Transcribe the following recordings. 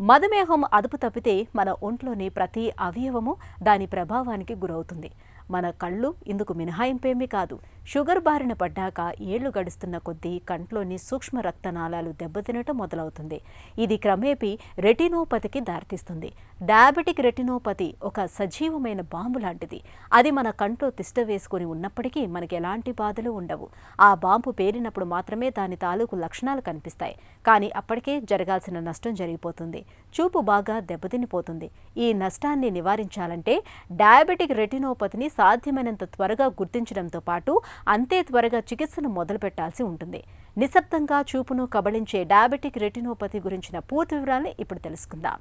మధుమేహం అదుపు తప్పితే మన ఒంట్లోని ప్రతి అవయవము దాని ప్రభావానికి గురవుతుంది. మన కళ్ళు ఇందుకు మినహాయింపేమీ కాదు. షుగర్ బారిన పడ్డాక ఏళ్లు గడుస్తున్న కొద్దీ కంట్లోని సూక్ష్మ రక్తనాళాలు దెబ్బతినటం మొదలవుతుంది. ఇది క్రమేపీ రెటినోపతికి దారితీస్తుంది. డయాబెటిక్ రెటినోపతి ఒక సజీవమైన బాంబు లాంటిది. అది మన కంట్లో తిష్ట వేసుకుని ఉన్నప్పటికీ మనకి ఎలాంటి బాధలు ఉండవు. ఆ బాంబు పేలినప్పుడు మాత్రమే దాని తాలూకు లక్షణాలు కనిపిస్తాయి. కానీ అప్పటికే జరగాల్సిన నష్టం జరిగిపోతుంది. చూపు బాగా దెబ్బతినిపోతుంది. ఈ నష్టాన్ని నివారించాలంటే డయాబెటిక్ రెటినోపతిని సాధ్యమైనంత త్వరగా గుర్తించడంతో పాటు అంతే త్వరగా చికిత్సను మొదలుపెట్టాల్సి ఉంటుంది. నిశ్శబ్దంగా చూపును కబళించే డయాబెటిక్ రెటినోపతి గురించిన పూర్తి వివరాలను ఇప్పుడు తెలుసుకుందాం.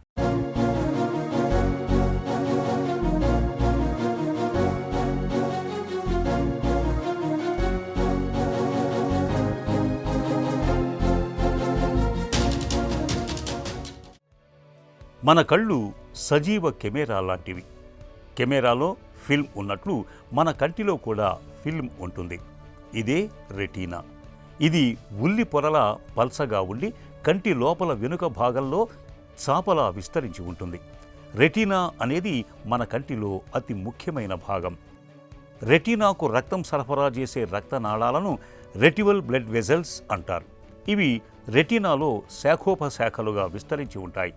మన కళ్ళు సజీవ కెమెరా లాంటివి. కెమెరాలో ఫిల్మ్ ఉన్నట్లు మన కంటిలో కూడా ఫిల్మ్ ఉంటుంది. ఇదే రెటీనా. ఇది ఉల్లి పొరల పల్సగా ఉండి కంటి లోపల వెనుక భాగంలో చాపలా విస్తరించి ఉంటుంది. రెటీనా అనేది మన కంటిలో అతి ముఖ్యమైన భాగం. రెటీనాకు రక్తం సరఫరా చేసే రక్తనాళాలను రెటినల్ బ్లడ్ వెజల్స్ అంటారు. ఇవి రెటీనాలో శాఖోపశాఖలుగా విస్తరించి ఉంటాయి.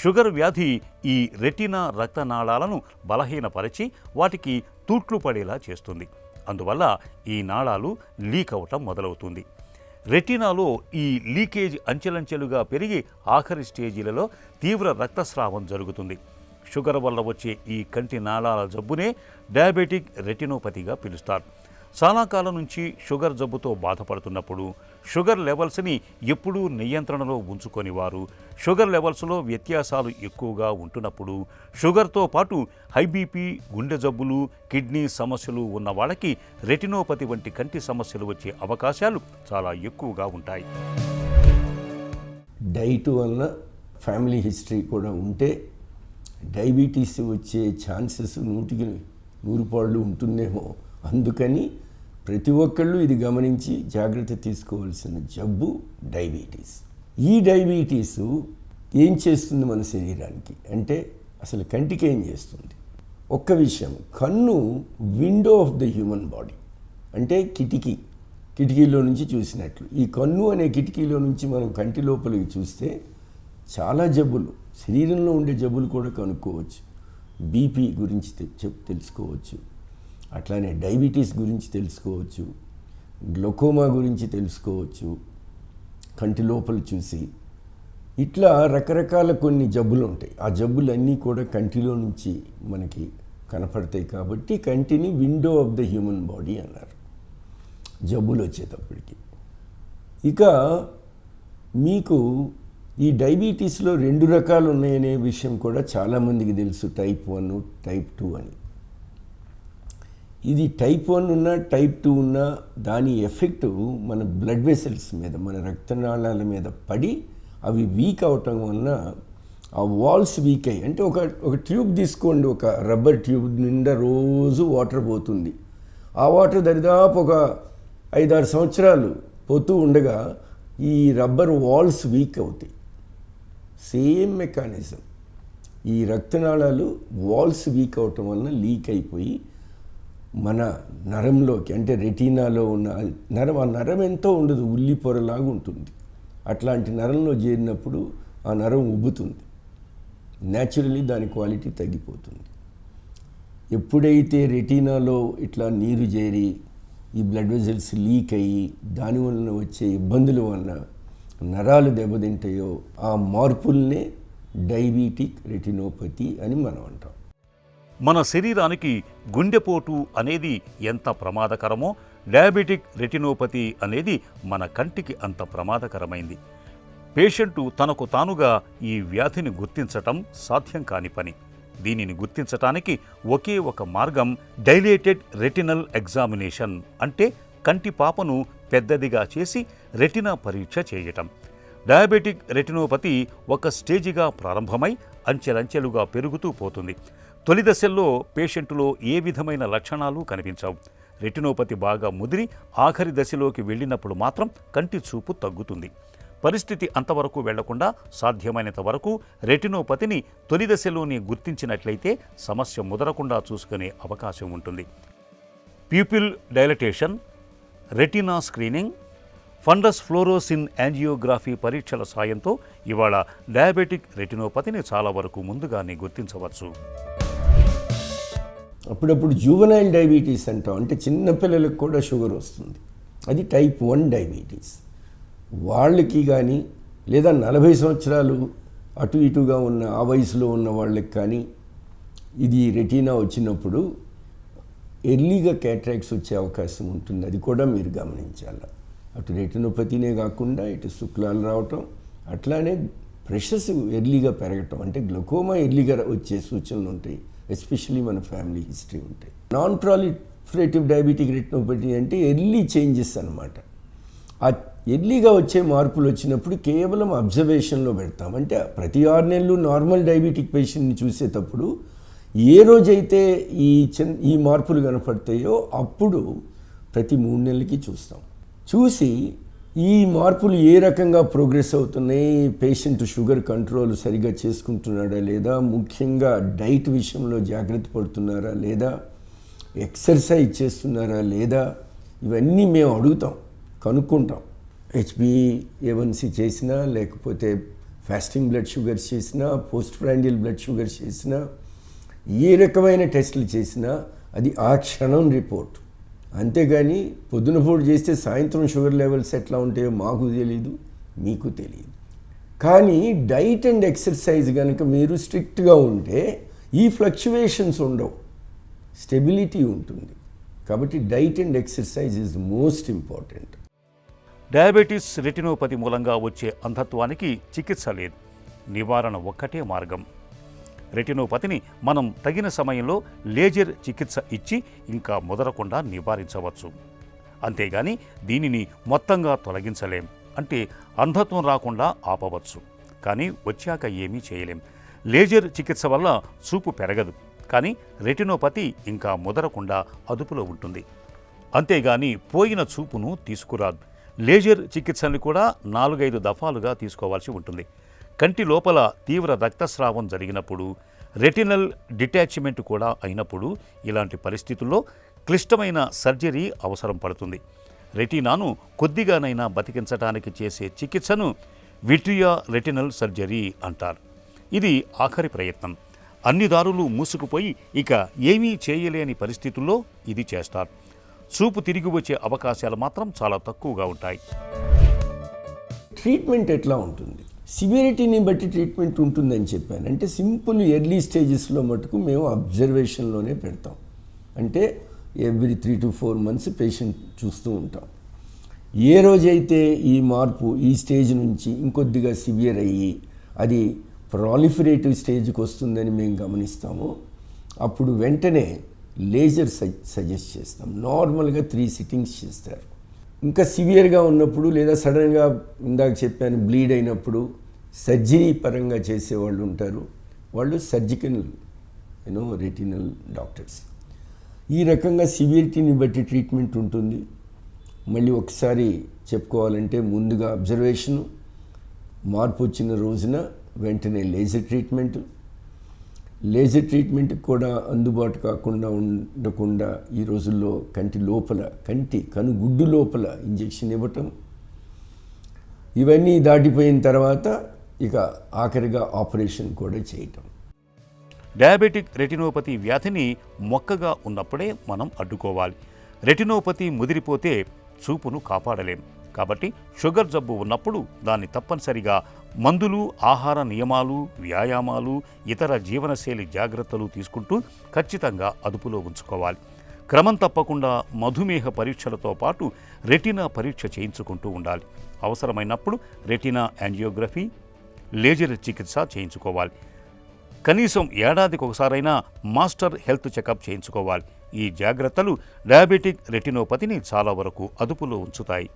షుగర్ వ్యాధి ఈ రెటీనా రక్తనాళాలను బలహీనపరిచి వాటికి తూట్లు పడేలా చేస్తుంది. అందువల్ల ఈ నాళాలు లీక్ అవటం మొదలవుతుంది. రెటీనాలో ఈ లీకేజ్ అంచెలంచెలుగా పెరిగి ఆఖరి స్టేజీలలో తీవ్ర రక్తస్రావం జరుగుతుంది. షుగర్ వల్ల వచ్చే ఈ కంటి నాళాల జబ్బునే డయాబెటిక్ రెటినోపతిగా పిలుస్తారు. చాలా కాలం నుంచి షుగర్ జబ్బుతో బాధపడుతున్నప్పుడు షుగర్ లెవెల్స్ని ఎప్పుడూ నియంత్రణలో ఉంచుకొని వారు, షుగర్ లెవెల్స్లో వ్యత్యాసాలు ఎక్కువగా ఉంటున్నప్పుడు, షుగర్తో పాటు హై బీపీ, గుండె జబ్బులు, కిడ్నీ సమస్యలు ఉన్న వాళ్ళకి రెటినోపతి వంటి కంటి సమస్యలు వచ్చే అవకాశాలు చాలా ఎక్కువగా ఉంటాయి. డైట్ వల్ల ఫ్యామిలీ హిస్టరీ కూడా ఉంటే డయాబెటీస్ వచ్చే ఛాన్సెస్ 100కి 100 ఉంటుందేమో. అందుకని ప్రతి ఒక్కళ్ళు ఇది గమనించి జాగ్రత్త తీసుకోవాల్సిన జబ్బు డయాబెటీస్. ఈ డయాబెటీస్ ఏం చేస్తుంది మన శరీరానికి అంటే అసలు కంటికి ఏం చేస్తుంది? ఒక్క విషయం, కన్ను window of the human body, అంటే కిటికీలో నుంచి చూసినట్లు. ఈ కన్ను అనే కిటికీలో నుంచి మనం కంటి లోపలికి చూస్తే చాలా జబ్బులు, శరీరంలో ఉండే జబ్బులు కూడా కనుక్కోవచ్చు. బీపీ గురించి తెలుసుకోవచ్చు, అట్లానే డయాబెటీస్ గురించి తెలుసుకోవచ్చు, గ్లకోమా గురించి తెలుసుకోవచ్చు కంటి లోపల చూసి. ఇట్లా రకరకాల కొన్ని జబ్బులు ఉంటాయి. ఆ జబ్బులన్నీ కూడా కంటిలో నుంచి మనకి కనపడతాయి. కాబట్టి కంటిని window of the human body అన్నారు జబ్బులు వచ్చేటప్పటికి. ఇక మీకు ఈ డయాబెటీస్లో 2 రకాలు ఉన్నాయనే విషయం కూడా చాలామందికి తెలుసు, టైప్ 1, టైప్ 2 అని. ఇది టైప్ 1 ఉన్నా టైప్ 2 ఉన్నా దాని ఎఫెక్టు మన బ్లడ్ వెసల్స్ మీద, మన రక్తనాళాల మీద పడి అవి వీక్ అవటం వలన ఆ వాల్స్ వీక్ అయ్యి, అంటే ఒక ట్యూబ్ తీసుకోండి, ఒక రబ్బర్ ట్యూబ్ నిండా రోజు వాటర్ పోతుంది. ఆ వాటర్ దరిదాపు ఒక 5-6 సంవత్సరాలు పోతూ ఉండగా ఈ రబ్బర్ వాల్స్ వీక్ అవుతాయి. Same mechanism. ఈ రక్తనాళాలు వాల్స్ వీక్ అవటం వలన లీక్ అయిపోయి మన నరంలోకి, అంటే రెటీనాలో ఉన్న నరం, ఆ నరం ఎంతో ఉండదు, ఉల్లి పొరలాగా ఉంటుంది. అట్లాంటి నరంలో చేరినప్పుడు ఆ నరం ఉబ్బుతుంది. న్యాచురలీ దాని క్వాలిటీ తగ్గిపోతుంది. ఎప్పుడైతే రెటీనాలో ఇట్లా నీరు చేరి ఈ బ్లడ్ వెజల్స్ లీక్ అయ్యి దానివల్ల వచ్చే ఇబ్బందుల వలన నరాలు దెబ్బతింటాయో ఆ మార్పుల్నే డయాబెటిక్ రెటినోపతి అని మనం అంటాం. మన శరీరానికి గుండెపోటు అనేది ఎంత ప్రమాదకరమో డయాబెటిక్ రెటినోపతి అనేది మన కంటికి అంత ప్రమాదకరమైంది. పేషెంటు తనకు తానుగా ఈ వ్యాధిని గుర్తించటం సాధ్యం కాని పని. దీనిని గుర్తించటానికి ఒకే ఒక మార్గం డైలేటెడ్ రెటినల్ ఎగ్జామినేషన్, అంటే కంటి పాపను పెద్దదిగా చేసి రెటినా పరీక్ష చేయటం. డయాబెటిక్ రెటినోపతి ఒక స్టేజిగా ప్రారంభమై అంచెలంచెలుగా పెరుగుతూ పోతుంది. తొలి దశల్లో పేషెంటులో ఏ విధమైన లక్షణాలు కనిపించవు. రెటినోపతి బాగా ముదిరి ఆఖరి దశలోకి వెళ్ళినప్పుడు మాత్రం కంటి చూపు తగ్గుతుంది. పరిస్థితి అంతవరకు వెళ్లకుండా సాధ్యమైనంత వరకు రెటినోపతిని తొలి దశలోనే గుర్తించినట్లయితే సమస్య ముదరకుండా చూసుకునే అవకాశం ఉంటుంది. Pupil dilatation, retina screening, fundus fluorescent angiography పరీక్షల సాయంతో ఇవాళ డయాబెటిక్ రెటినోపతిని చాలా వరకు ముందుగానే గుర్తించవచ్చు. అప్పుడప్పుడు జూవనైల్ డయాబెటీస్ అంటాం, అంటే చిన్నపిల్లలకు కూడా షుగర్ వస్తుంది. అది టైప్ 1 డయాబెటీస్. వాళ్ళకి కానీ లేదా 40 సంవత్సరాలు అటు ఇటుగా ఉన్న ఆ వయసులో ఉన్న వాళ్ళకి కానీ ఇది రెటీనా వచ్చినప్పుడు ఎర్లీగా క్యాట్రాక్ట్స్ వచ్చే అవకాశం ఉంటుంది. అది కూడా మీరు గమనించాలి. అటు రెటినోపతినే కాకుండా ఇటు శుక్లాలు రావటం, అట్లానే ప్రెషర్స్ ఎర్లీగా పెరగటం, అంటే గ్లకోమా ఎర్లీగా వచ్చే సూచనలు ఉంటాయి. ఎస్పెషల్లీ మన ఫ్యామిలీ హిస్టరీ ఉంటాయి. నాన్ ప్రాలిఫరేటివ్ డయాబెటిక్ రెటినోపతి అంటే ఎర్లీ చేంజెస్ అన్నమాట. ఆ ఎర్లీగా వచ్చే మార్పులు వచ్చినప్పుడు కేవలం అబ్జర్వేషన్లో పెడతాం. అంటే ప్రతి 6 నెలలు నార్మల్ డయాబెటిక్ పేషెంట్ని చూసేటప్పుడు ఏ రోజైతే ఈ మార్పులు కనపడతాయో అప్పుడు ప్రతి 3 నెలలకి చూస్తాం. చూసి ఈ మార్పులు ఏ రకంగా ప్రోగ్రెస్ అవుతున్నాయి, పేషెంట్ షుగర్ కంట్రోల్ సరిగా చేసుకుంటున్నాడా లేదా, ముఖ్యంగా డైట్ విషయంలో జాగ్రత్త పడుతున్నారా లేదా, ఎక్సర్సైజ్ చేస్తున్నారా లేదా, ఇవన్నీ మేము అడుగుతాం, కనుక్కుంటాం. HbA1c చేసినా, లేకపోతే ఫాస్టింగ్ బ్లడ్ షుగర్స్ చేసినా, పోస్ట్ ప్రాండియల్ బ్లడ్ షుగర్స్ చేసినా, ఏ రకమైన టెస్టులు చేసినా అది ఆ క్షణం రిపోర్ట్. అంతేగాని పొద్దునపూట చేస్తే సాయంత్రం షుగర్ లెవెల్స్ ఎట్లా ఉంటాయో మాకు తెలియదు, మీకు తెలియదు. కానీ డైట్ అండ్ ఎక్సర్సైజ్ కనుక మీరు స్ట్రిక్ట్గా ఉంటే ఈ ఫ్లక్చువేషన్స్ ఉండవు, స్టెబిలిటీ ఉంటుంది. కాబట్టి diet and exercise is most important. Diabetes retinopathy మూలంగా వచ్చే అంధత్వానికి చికిత్స లేదు, నివారణ ఒక్కటే మార్గం. రెటినోపతిని మనం తగిన సమయంలో లేజర్ చికిత్స ఇచ్చి ఇంకా ముదరకుండా నివారించవచ్చు. అంతేగాని దీనిని మొత్తంగా తొలగించలేం, అంటే అంధత్వం రాకుండా ఆపవచ్చు, కానీ వచ్చాక ఏమీ చేయలేం. లేజర్ చికిత్స వల్ల చూపు పెరగదు, కానీ రెటినోపతి ఇంకా ముదరకుండా అదుపులో ఉంటుంది. అంతేగాని పోయిన చూపును తీసుకురాదు. లేజర్ చికిత్సని కూడా 4-5 దఫాలుగా తీసుకోవాల్సి ఉంటుంది. కంటి లోపల తీవ్ర రక్తస్రావం జరిగినప్పుడు, రెటినల్ డిటాచ్మెంట్ కూడా అయినప్పుడు ఇలాంటి పరిస్థితుల్లో క్లిష్టమైన సర్జరీ అవసరం పడుతుంది. రెటీనాను కొద్దిగానైనా బతికించడానికి చేసే చికిత్సను విట్రియా రెటినల్ సర్జరీ అంటారు. ఇది ఆఖరి ప్రయత్నం. అన్ని దారులు మూసుకుపోయి ఇక ఏమీ చేయలేని పరిస్థితుల్లో ఇది చేస్తారు. చూపు తిరిగి వచ్చే అవకాశాలు మాత్రం చాలా తక్కువగా ఉంటాయి. ట్రీట్మెంట్ ఎట్లా ఉంటుంది? సివియరిటీని బట్టి ట్రీట్మెంట్ ఉంటుందని చెప్పాను. అంటే సింపుల్ ఎర్లీ స్టేజెస్లో మటుకు మేము అబ్జర్వేషన్లోనే పెడతాం. అంటే ఎవ్రీ 3 to 4 months పేషెంట్ చూస్తూ ఉంటాం. ఏ రోజైతే ఈ మార్పు ఈ స్టేజ్ నుంచి ఇంకొద్దిగా సివియర్ అయ్యి అది ప్రాలిఫరేటివ్ స్టేజ్కి వస్తుందని మేము గమనిస్తామో అప్పుడు వెంటనే లేజర్ సజెస్ట్ చేస్తాం. నార్మల్గా 3 sittings చేస్తారు. ఇంకా సివియర్గా ఉన్నప్పుడు లేదా సడన్గా ఇందాక చెప్పాను బ్లీడ్ అయినప్పుడు సర్జరీ పరంగా చేసేవాళ్ళు ఉంటారు. వాళ్ళు సర్జికల్ రెటినల్ డాక్టర్స్. ఈ రకంగా సివియరిటీని బట్టి ట్రీట్మెంట్ ఉంటుంది. మళ్ళీ ఒకసారి చెప్పుకోవాలంటే ముందుగా అబ్జర్వేషను, మార్పు వచ్చిన రోజున వెంటనే లేజర్ ట్రీట్మెంట్. లేజర్ ట్రీట్మెంట్కి కూడా అందుబాటు కాకుండా ఉండకుండా ఈ రోజుల్లో కంటి లోపల కనుగుడ్డు లోపల ఇంజెక్షన్ ఇవ్వటం, ఇవన్నీ దాటిపోయిన తర్వాత ఇక ఆఖరిగా ఆపరేషన్ కూడా చేయటం. డయాబెటిక్ రెటినోపతి వ్యాధిని మొక్కగా ఉన్నప్పుడే మనం అడ్డుకోవాలి. రెటినోపతి ముదిరిపోతే చూపును కాపాడలేం. కాబట్టి షుగర్ జబ్బు ఉన్నప్పుడు దాన్ని తప్పనిసరిగా మందులు, ఆహార నియమాలు, వ్యాయామాలు, ఇతర జీవనశైలి జాగ్రత్తలు తీసుకుంటూ ఖచ్చితంగా అదుపులో ఉంచుకోవాలి. క్రమం తప్పకుండా మధుమేహ పరీక్షలతో పాటు రెటినా పరీక్ష చేయించుకుంటూ ఉండాలి. అవసరమైనప్పుడు రెటినా యాంజియోగ్రఫీ, లేజర్ చికిత్స చేయించుకోవాలి. కనీసం ఏడాదికి ఒకసారైనా మాస్టర్ హెల్త్ చెకప్ చేయించుకోవాలి. ఈ జాగ్రత్తలు డయాబెటిక్ రెటినోపతిని చాలా వరకు అదుపులో ఉంచుతాయి.